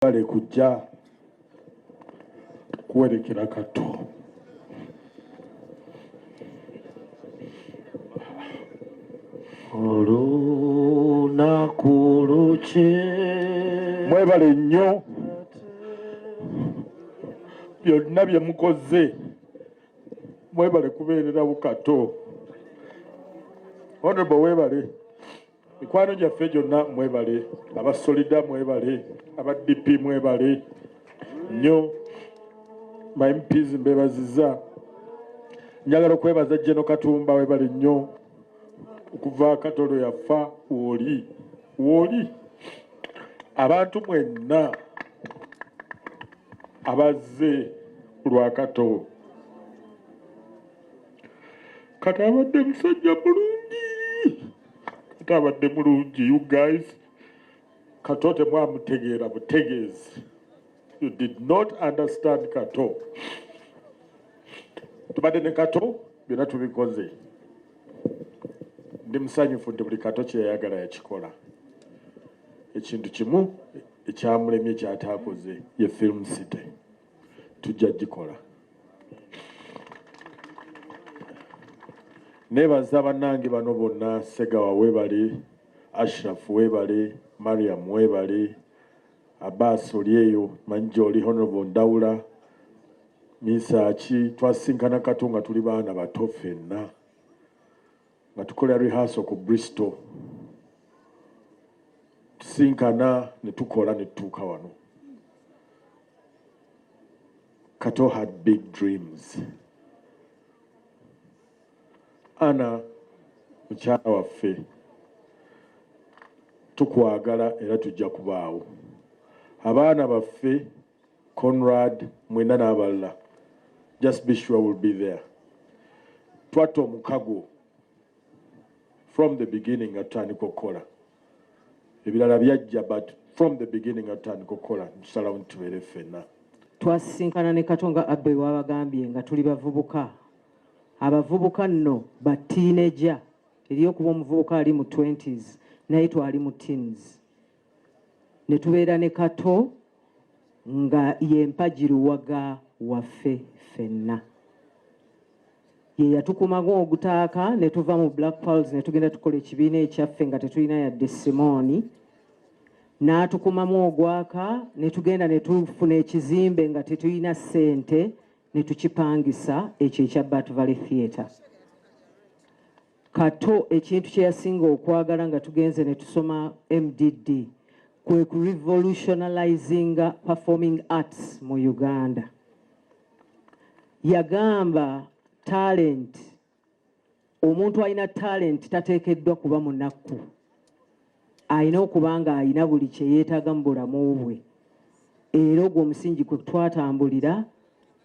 bale kujja kuwerekera Kato. Olunaku luki mwebale nnyo byonna bye mukoze, mwebale kubeererawo Kato. Honorable webale, mikwano gyaffe gyonna mwebale, abasolida mwebale, aba DP mwebale nnyo, ma MPs mbebaziza. Njagala okwebaza Jeno Katumba webale nnyo okuva Kato lwe yafa woli abantu mwenna abazze lwa Kato. Kato abadde musajja mulungi, Kato abadde mulungi. You guys, Kato temwamutegeera butegeezi. You did not understand Kato. Tubadde ne Kato byonna tubikoze. Ndi musanyufu nti buli Kato kye yayagala yakikola. Ekintu kimu ekyamulemye kyataakoze ye Film City, tujja gikola. Nebaza bannange bano bonna, Segawa webale, Ashraf webale, Mariam webale, Abbas oli eyo manyi oli, Honorable Ndawula, Misaaki. Twasinkana Kato nga tuli baana bato ffenna nga tukola rehearsal ku Bristol, tusinkana ne tukola ne tutuuka wano. Kato had big dreams. Ana mukyala waffe tukwagala era tujja kubaawo. Abaana baffe Conrad mwena n'abalala, just be sure we'll be there. Twatta omukago from the beginning atandika okukola. Ebirala byajja, but from the beginning atandika okukola tusalawo ntubeere ffenna. Twasinkana ne Kato nga Abbey wabagambye nga tuli bavubuka. Abavubuka nno ba teenager, eriyo kuba omuvubuka ali mu 20s naye twali mu teens. Ne tubeera ne Kato nga ye mpagiruwaga waffe ffenna. Ye yatukumaga ogutaaka ne tuva mu Black Pearls ne tugenda tukola ekibiina ekyaffe nga tetulina yadde Simoni. N'atukumamu ogwaka ne tugenda ne tufuna ekizimbe nga tetulina ssente ne tukipangisa, ekyo ekya Bat Valley Theatre. Kato ekintu kye yasinga okwagala nga tugenze ne tusoma MDD kwe ku revolutionalizing performing arts mu Uganda. Yagamba talent, omuntu alina talent tateekeddwa kuba munaku, alina okuba nga alina buli kye yeetaaga mu bulamu bwe. Era ogwo omusingi kwe twatambulira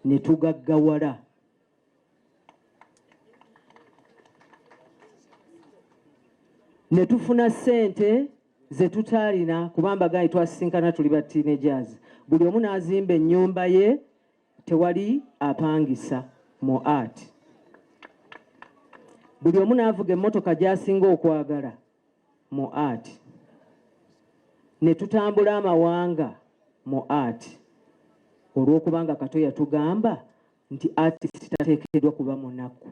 ne tugaggawala. Ne tufuna ssente ze tutaalina kubamba gani twasinkana tuli ba teenagers. Buli omu n'azimba ennyumba ye, tewali apangisa mu art. Buli omu n'avuga emmotoka gy'asinga okwagala mu art. Ne tutambula amawanga mu art. Olw'okubanga Kato yatugamba nti artist tateekeddwa kuba munaku.